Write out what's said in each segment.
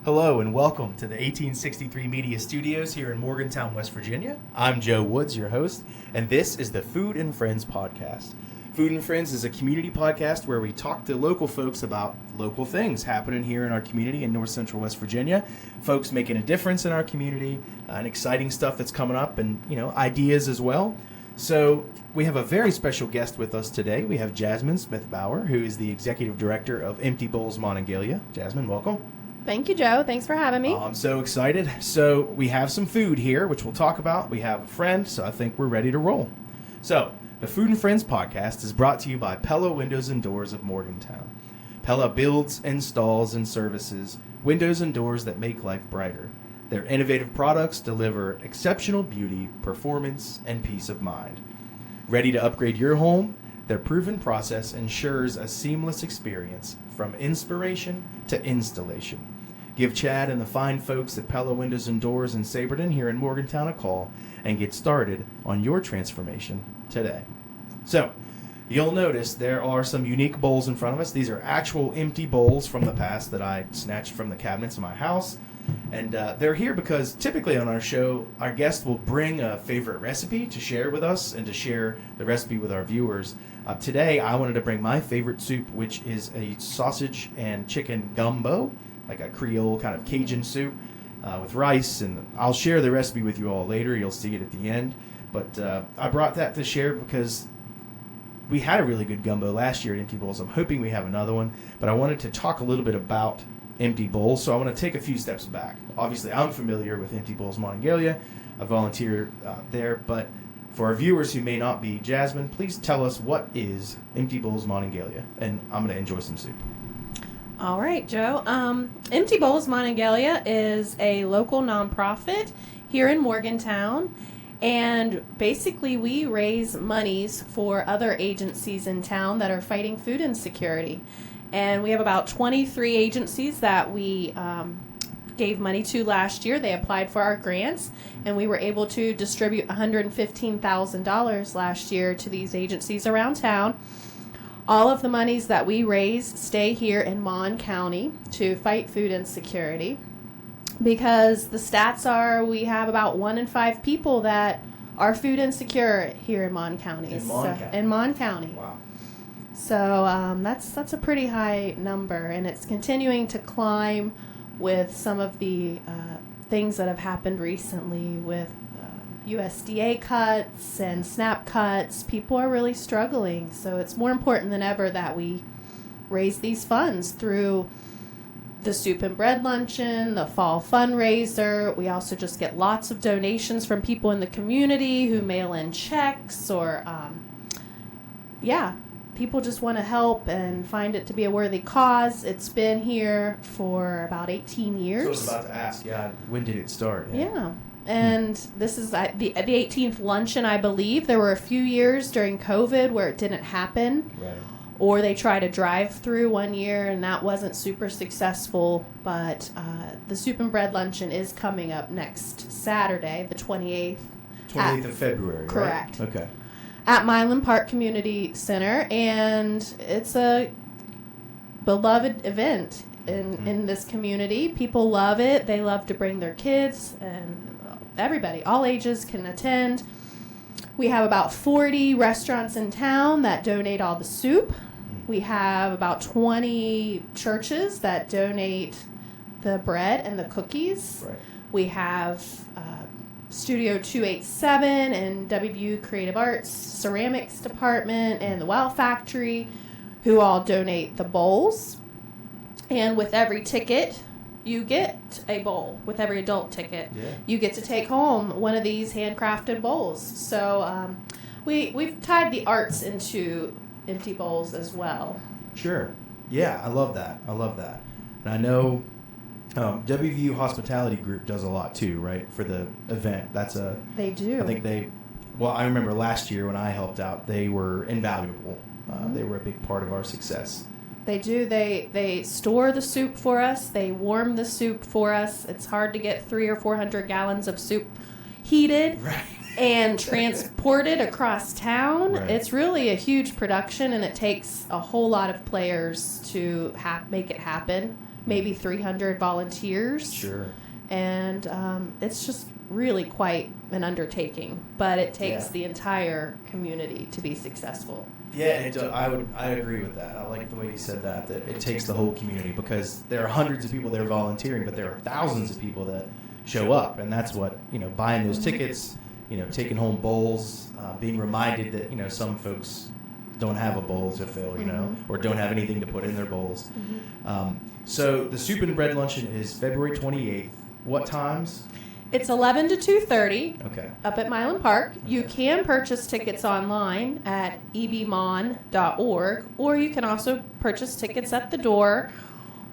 Hello and welcome to the 1863 Media Studios here in Morgantown, West Virginia. I'm Joe Woods, your host, and this is the Food and Friends podcast. Food and Friends is a community podcast where we talk to local folks about local things happening here in our community in North Central West Virginia. Folks making a difference in our community, and exciting stuff that's coming up, and ideas as well. So we have a very special guest with us today. We have Jasmine Smithbauer, who is the Executive Director of Empty Bowls Monongalia. Jasmine, welcome. Thank you, Joe. Thanks for having me. I'm so excited. So we have some food here, which we'll talk about. We have a friend, so I think we're ready to roll. So the Food and Friends podcast is brought to you by Pella Windows and Doors of Morgantown. Pella builds, installs, and services windows and doors that make life brighter. Their innovative products deliver exceptional beauty, performance, and peace of mind. Ready to upgrade your home? Their proven process ensures a seamless experience from inspiration to installation. Give Chad and the fine folks at Pella Windows and Doors in Saberton here in Morgantown a call and get started on your transformation today. So, you'll notice there are some unique bowls in front of us. These are actual empty bowls from the past that I snatched from the cabinets in my house. And they're here because typically on our show, our guests will bring a favorite recipe to share with us and to share the recipe with our viewers. Today, I wanted to bring my favorite soup, which is a sausage and chicken gumbo, like a Creole kind of Cajun soup with rice. And I'll share the recipe with you all later. You'll see it at the end. But I brought that to share because we had a really good gumbo last year at Empty Bowls. I'm hoping we have another one. But I wanted to talk a little bit about Empty Bowls, so I want to take a few steps back. Obviously, I'm familiar with Empty Bowls Monongalia. I volunteer there, but for our viewers who may not be, Jasmine, please tell us what is Empty Bowls Monongalia, and I'm going to enjoy some soup. All right, Joe. Empty Bowls Monongalia is a local nonprofit here in Morgantown, and basically we raise monies for other agencies in town that are fighting food insecurity. And we have about 23 agencies that we gave money to last year. They applied for our grants, and we were able to distribute $115,000 last year to these agencies around town. All of the monies that we raise stay here in Mon County to fight food insecurity, because the stats are we have about 1 in 5 people that are food insecure here in Mon County. In Mon County. Wow. So that's a pretty high number, and it's continuing to climb with some of the things that have happened recently with USDA cuts and SNAP cuts. People are really struggling, so it's more important than ever that we raise these funds through the Soup and Bread Luncheon, the fall fundraiser. We also just get lots of donations from people in the community who mail in checks or, people just want to help and find it to be a worthy cause. It's been here for about 18 years. So I was about to ask, when did it start? Yeah. And this is the 18th luncheon, I believe. There were a few years during COVID where it didn't happen. Right. Or they tried a drive-through one year, and that wasn't super successful. But the Soup and Bread Luncheon is coming up next Saturday, the 28th. 28th of February, correct. Right? Okay. At Milan Park Community Center, and it's a beloved event in this community. People love it. They love to bring their kids, and everybody, all ages, can attend. We have about 40 restaurants in town that donate all the soup. We have about 20 churches that donate the bread and the cookies. Right. We have Studio 287 and WVU Creative Arts Ceramics Department and the Wow Factory, who all donate the bowls. And with every ticket, you get a bowl. With every adult ticket, you get to take home one of these handcrafted bowls. So we've tied the arts into Empty Bowls as well. Sure. Yeah, I love that. And I know WVU Hospitality Group does a lot too, right, for the event. They do. I think I remember last year when I helped out, they were invaluable. They were a big part of our success. They do. They store the soup for us. They warm the soup for us. It's hard to get 300 or 400 gallons of soup heated. Right. And transported across town. Right. It's really a huge production, and it takes a whole lot of players to make it happen. maybe 300 volunteers. Sure. And it's just really quite an undertaking, but it takes the entire community to be successful. Yeah, I agree with that. I like the way you said that it takes the whole community, because there are hundreds of people there volunteering, but there are thousands of people that show up, and that's what, buying those tickets, taking home bowls, being reminded that, some folks don't have a bowl to fill, or don't have anything to put in their bowls. So the Soup and Bread Luncheon is February 28th. What times? It's 11 to 2:30 up at Milan Park. You can purchase tickets online at ebmon.org, or you can also purchase tickets at the door,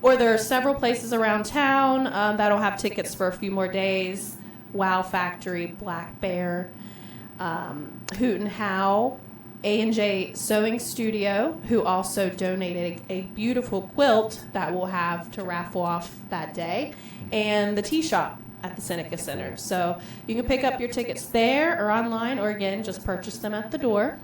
or there are several places around town that'll have tickets for a few more days. Wow Factory, Black Bear, Hoot and How, A&J Sewing Studio, who also donated a beautiful quilt that we'll have to raffle off that day, and the tea shop at the Seneca Center. So you can pick up your tickets there or online, or again, just purchase them at the door.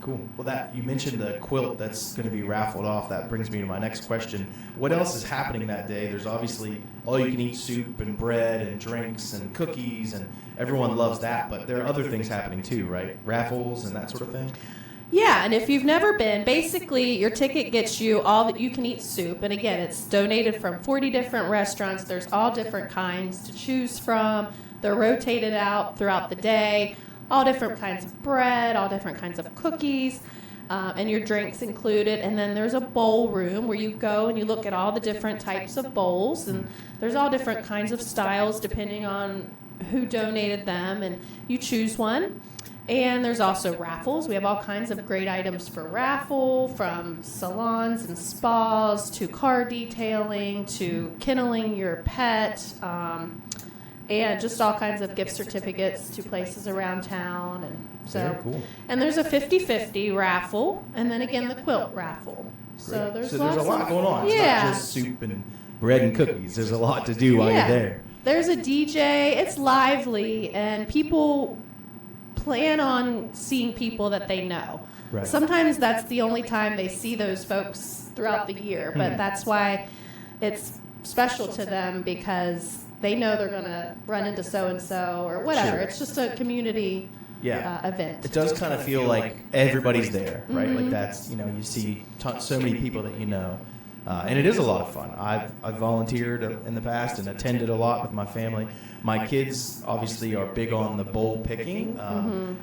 Cool. Well, you mentioned the quilt that's going to be raffled off. That brings me to my next question. What else is happening that day? There's obviously all-you-can-eat soup and bread and drinks and cookies, and everyone loves that, but there are other things happening too, right? Raffles and that sort of thing? Yeah, and if you've never been, basically your ticket gets you all that you can eat soup. And again, it's donated from 40 different restaurants. There's all different kinds to choose from. They're rotated out throughout the day. All different kinds of bread, all different kinds of cookies, and your drinks included. And then there's a bowl room where you go and you look at all the different types of bowls. And there's all different kinds of styles depending on who donated them. And you choose one. And there's also raffles. We have all kinds of great items for raffle, from salons and spas to car detailing to kenneling your pet, and just all kinds of gift certificates to places around town. And so, very cool. And there's a 50-50 raffle, and then again the quilt raffle. So there's a lot going on. Yeah. It's not just soup and bread and cookies. There's a lot to do while you're there. There's a DJ. It's lively, and people plan on seeing people that they know. Right. Sometimes that's the only time they see those folks throughout the year, but that's why it's special to them, because they know they're going to run into so-and-so or whatever. It's just a community event. It does kind of feel like everybody's there, right? Like that's, you see so many people that you know. And it is a lot of fun. I've volunteered in the past and attended a lot with my family. My kids obviously are big on the bowl picking.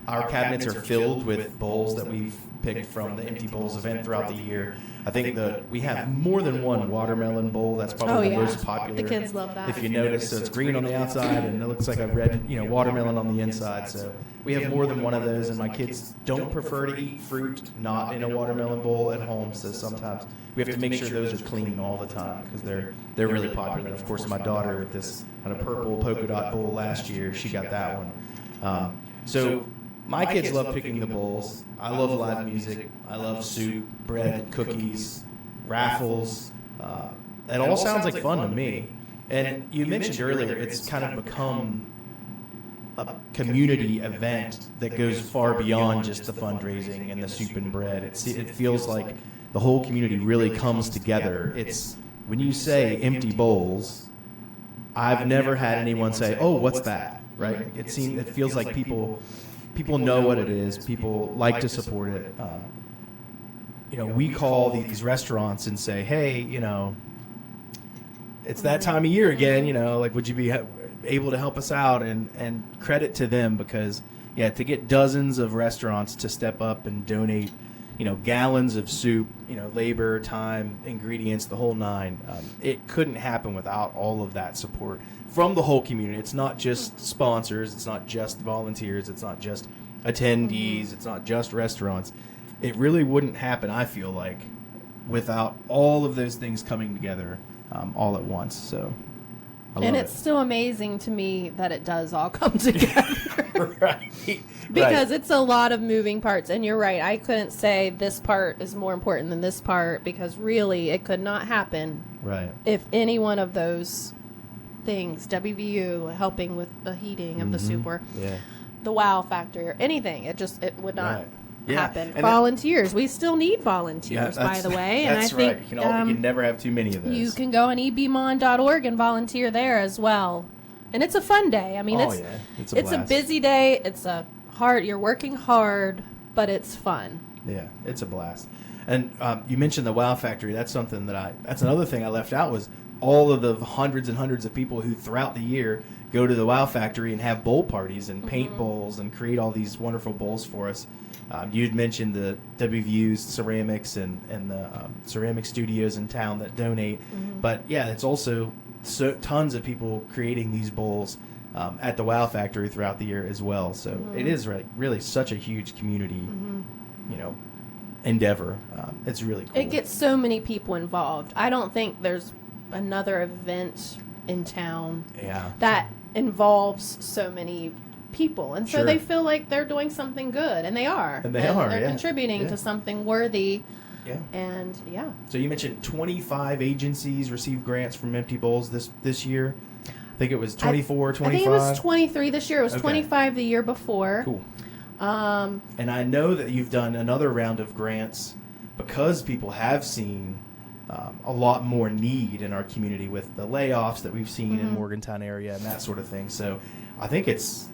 Our cabinets are filled with bowls that we've picked from the Empty Bowls event throughout the year. I think we have more than one watermelon bowl. That's probably the most popular. The kids love that. If you notice, so it's green on the outside and it looks like a red, watermelon on the inside. So we have more than one of those, and my kids don't prefer to eat fruit not in a watermelon bowl at home. So sometimes we have to make sure those are clean all the time, because they're really popular. And of course, my daughter with this kind of purple polka dot bowl last year, she got that one. So my kids love picking the bowls. I love live music. I love soup, bread, cookies, raffles. It all sounds like fun to me. And you mentioned earlier, it's kind of become a community event that goes far beyond just the fundraising and the soup and bread. It feels like the whole community really comes together. It's when you say Empty Bowls, I've never had anyone say, "Oh, what's that?" Right? It feels like people know what it is. People like to support it. We call these restaurants and say, "Hey, it's that time of year again. Would you be able to help us out?" And credit to them, because to get dozens of restaurants to step up and donate, gallons of soup, labor, time, ingredients, the whole nine. It couldn't happen without all of that support from the whole community. It's not just sponsors. It's not just volunteers. It's not just attendees. It's not just restaurants. It really wouldn't happen, I feel like, without all of those things coming together all at once. So, and it's still amazing to me that it does all come together. Right. Because it's a lot of moving parts. And you're right. I couldn't say this part is more important than this part, because really it could not happen if any one of those things, WVU helping with the heating of the soup, or the wow factor, or anything, it would not happen. And Volunteers. We still need volunteers, by the way. And I think right. You can never have too many of those. You can go on ebmon.org and volunteer there as well. And it's a fun day. I mean, it's a busy day. You're working hard, but it's fun. Yeah, it's a blast. And you mentioned the Wow Factory. That's something that's another thing I left out was all of the hundreds and hundreds of people who throughout the year go to the Wow Factory and have bowl parties and paint bowls and create all these wonderful bowls for us. You'd mentioned the WVU's ceramics and the ceramic studios in town that donate. But yeah, it's also tons of people creating these bowls at the Wow Factory throughout the year as well. So it is really such a huge community, endeavor. It's really cool. It gets so many people involved. I don't think there's another event in town that involves so many people, and so they feel like they're doing something good, and they are. And they're contributing to something worthy. Yeah. And So you mentioned 25 agencies received grants from Empty Bowls this year. I think it was 24, 25. I think it was 23 this year. It was 25 the year before. Cool. And I know that you've done another round of grants because people have seen a lot more need in our community with the layoffs that we've seen in Morgantown area and that sort of thing. So I think it's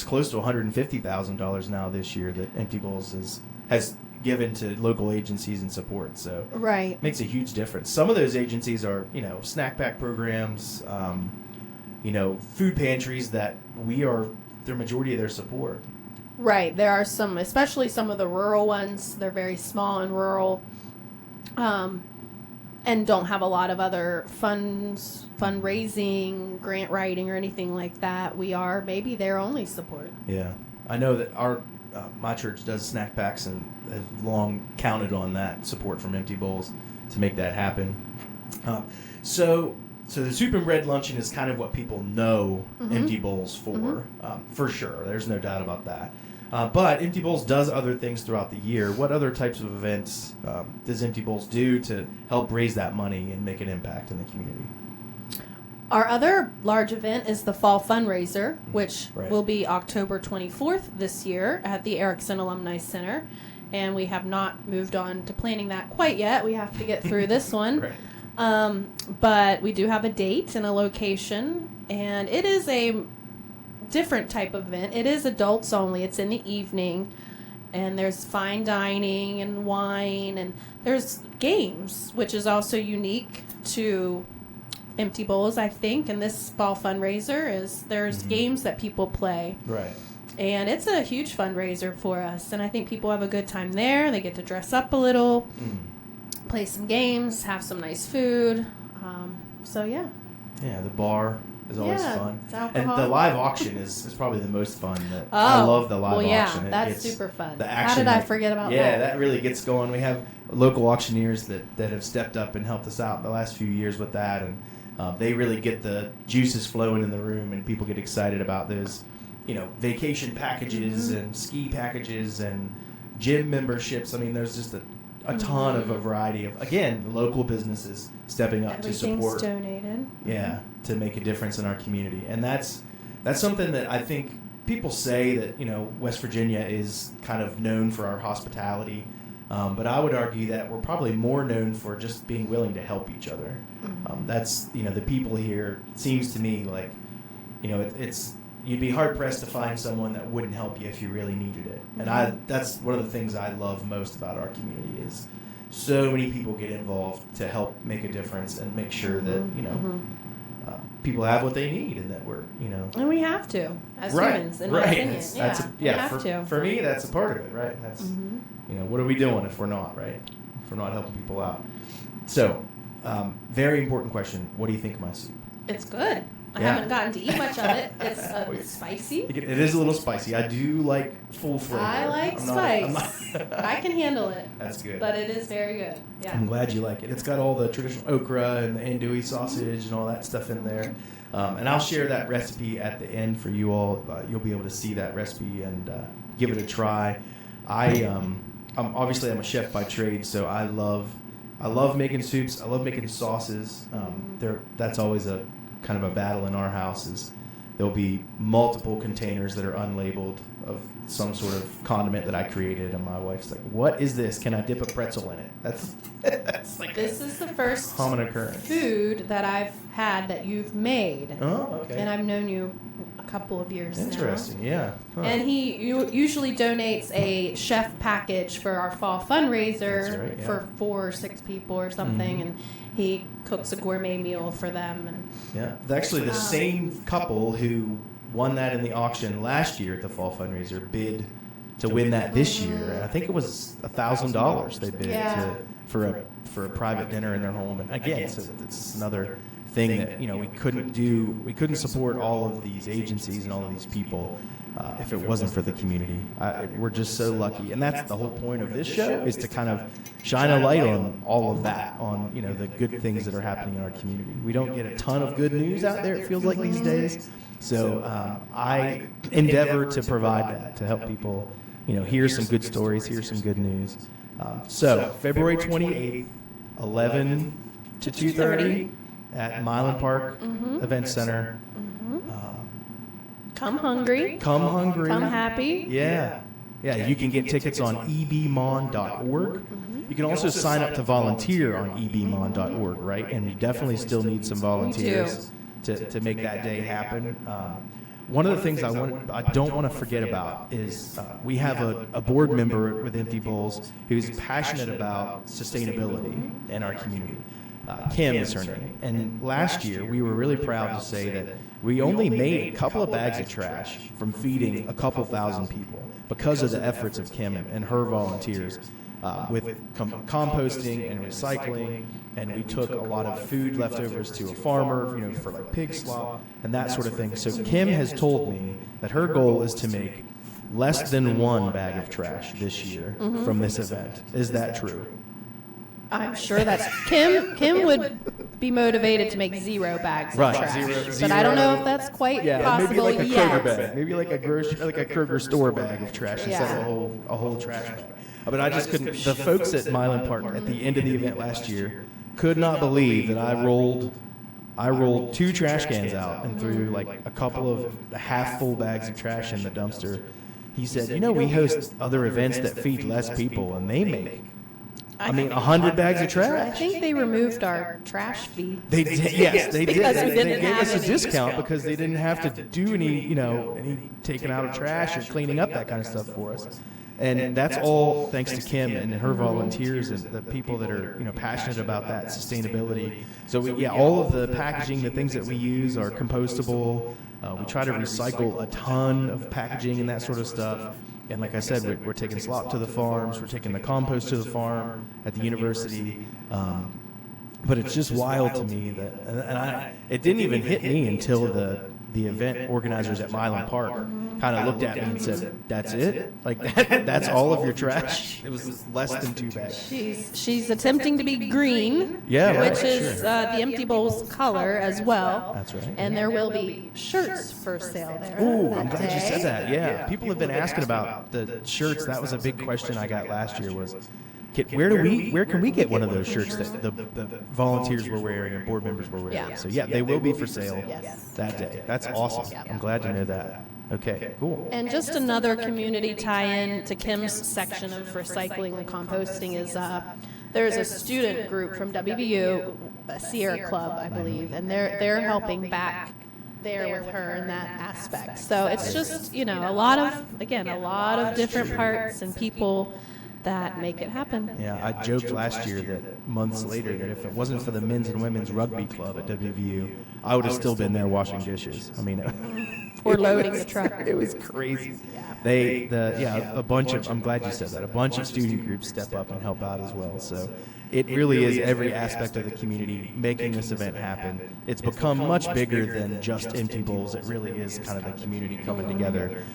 close to $150,000 now this year that Empty Bowls has given to local agencies and support. So right, makes a huge difference. Some of those agencies are snack pack programs, food pantries that we are the majority of their support. Right. There are some, especially some of the rural ones. They're very small and rural, and don't have a lot of other fundraising, grant writing, or anything like that. We are maybe their only support. Yeah, I know that my church does snack packs and has long counted on that support from Empty Bowls to make that happen. So the Soup and Bread Luncheon is kind of what people know Empty Bowls for sure. There's no doubt about that. But Empty Bowls does other things throughout the year. What other types of events does Empty Bowls do to help raise that money and make an impact in the community? Our other large event is the Fall Fundraiser, which will be October 24th this year at the Erickson Alumni Center. And we have not moved on to planning that quite yet. We have to get through this one. But we do have a date and a location, and it is a different type of event. It is adults only. It's in the evening, and there's fine dining and wine, and there's games, which is also unique to Empty Bowls, I think. And this Fall Fundraiser there's games that people play. Right. And it's a huge fundraiser for us, and I think people have a good time there. They get to dress up a little, play some games, have some nice food. Yeah, the bar is always fun. Alcohol. And the live auction is probably the most fun. I love the live auction. That's super fun. The action, how did I forget about that? Yeah, that really gets going. We have local auctioneers that have stepped up and helped us out the last few years with that, and they really get the juices flowing in the room, and people get excited about those, vacation packages and ski packages and gym memberships. I mean, there's just a ton of a variety of, again, local businesses stepping up to support. Everything's donated. Yeah, to make a difference in our community. And that's something that I think people say that, West Virginia is kind of known for our hospitality. But I would argue that we're probably more known for just being willing to help each other. That's, the people here, it seems to me like, it's you'd be hard-pressed to find someone that wouldn't help you if you really needed it. And that's one of the things I love most about our community is so many people get involved to help make a difference and make sure that, people have what they need and that we're, And we have to, as humans, in my opinion. For me, that's a part of it, right? That's, what are we doing if we're not, right? If we're not helping people out. So, very important question. What do you think of my soup? It's good. I haven't gotten to eat much of it. It's spicy. It is a little spicy. I do like full flavor. I like spice. I can handle it. That's good. But it is very good. Yeah. I'm glad you like it. It's got all the traditional okra and the andouille sausage and all that stuff in there. And I'll share that recipe at the end for you all. You'll be able to see that recipe and give it a try. I'm a chef by trade, so I love making soups. I love making sauces. That's always a kind of a battle in our house is There'll be multiple containers that are unlabeled of some sort of condiment that I created, and my wife's like, "What is this? Can I dip a pretzel in it?" That's like this is the first common occurrence. food that I've had that you've made. Oh, okay. And I've known you a couple of years Interesting, yeah. Huh. And he usually donates a chef package for our fall fundraiser. That's right, yeah. For 4 or 6 people or something, and he cooks a gourmet meal for them. And Yeah, actually the same couple who won that in the auction last year at the fall fundraiser bid to win that this year. And I think it was $1,000 they bid for a private dinner in their home. And again, so it's another thing that we couldn't support all of these agencies and all of these people if it wasn't for the community. We're just so lucky, and that's the whole point of this show, is to kind of shine a light on all of that, on the good things that are happening in our community. We don't get a ton of good news out there, it feels like, these days. So I endeavor to provide that, to help people hear some good stories, hear some good news. So February 28th, 11 to 2:30 at Milan Park Event Center. come hungry. Come hungry. Come happy. Yeah. You can get tickets on ebmon.org. You can also sign up to volunteer on ebmon.org, right? And we definitely still need some volunteers to make that day happen. One of the things I don't want to forget about is we have a board member with Empty Bowls who's passionate about sustainability in our community. Kim is her name. And last year, we were really proud to say that we only made a couple of bags of trash from feeding a couple thousand people because of the efforts of Kim and her volunteers with composting and recycling. And we took a lot of food leftovers to a farmer, for like pig slop and that sort of thing. So Kim has told me that her goal is to make less than 1 bag of trash this year from this event. Is that true? I'm sure that's Kim would be motivated to make 0 bags of trash. But I don't know if that's quite possible maybe like a yet. Kroger bag, maybe like a Kroger store bag of trash instead of a whole trash bag. But I just couldn't. The folks at Milan Park at the end of the event last year could not believe that I rolled 2 trash cans out and threw like a couple of half full bags of trash in the dumpster. He said, we host other events that feed less people, and they make 100 bags of trash. I think they removed our trash fee. They did. Yes, they did. Because we They didn't gave have us a any. discount because they didn't have to do any taking out of trash or cleaning up that kind of stuff for us. And that's all thanks to Kim and her volunteers and the people that are passionate about that sustainability. So all of the packaging, the things that we use are compostable. We try to recycle a ton of packaging and that sort of stuff. And like I said, we're taking slop to the farms, we're taking the compost to the farm at the university. But it's just wild to me that, it didn't even hit me until the event organizers at Milan Park kind of looked at me and said, "That's it? Like that's all of your trash?" It was less than 2 bags. She's attempting to be green, which is the Empty Bowls color as well. That's right. And there will be shirts for sale there. Ooh, I'm glad you said that. Yeah, people have been asking about the shirts. That was a big question I got last year. Was where can we get one of those shirts that the volunteers were wearing and board members were wearing? Yeah. So they will be for sale Yes. that day. That's awesome. I'm glad to know that. Okay, cool. And just another community tie-in to Kim's section of recycling and composting is there's a student group from WVU, a Sierra Club, I believe, and they're helping back there with her in that aspect. So it's just a lot of different parts and people that make it happen. Yeah, I joked last year that months later that if it wasn't for the men's and women's rugby club at WVU, I would have still been there washing dishes. I mean, Or loading the truck. It was crazy. A bunch of, I'm glad you said that, a bunch of student groups step up and help out as well. So it really is every aspect of the community making this event happen. It's become much bigger than just Empty Bowls. It really is kind of the community coming together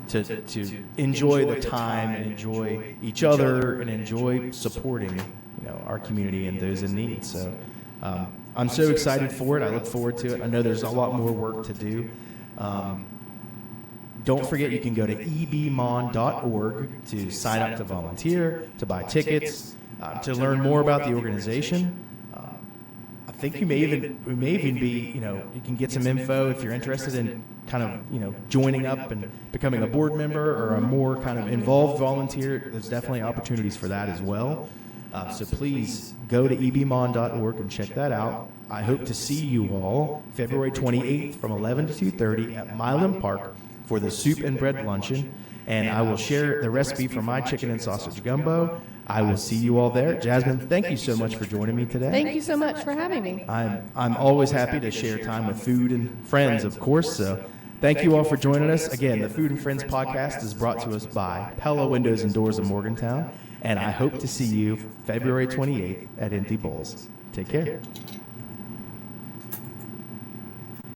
to enjoy the time and enjoy each other and enjoy supporting our community and those in need. So I'm so excited for it. I look forward to it. I know there's a lot more work to do. Don't forget you can go to ebmon.org to sign up to volunteer, to buy tickets, to learn more about the organization. think we may even be, you can get some info if you're interested in kind of, joining up and becoming a board member or a more kind of involved volunteer. There's definitely opportunities for that as well. So please go to ebmon.org and check that out. I hope to see you all February 28th from 11 to 2:30 at Milam Park for the Soup and Bread Luncheon. And I will share the recipe for my chicken and sausage gumbo. I will see you all there. Jasmine, thank you so much for joining me today. Thank you so much for having me. I'm always happy to share time with food and friends, of course. So thank you all for joining us. Again, the Food and Friends podcast is brought to us by Pella Windows and Doors of Morgantown. And I hope to see you February 28th at Empty Bowls. Take care.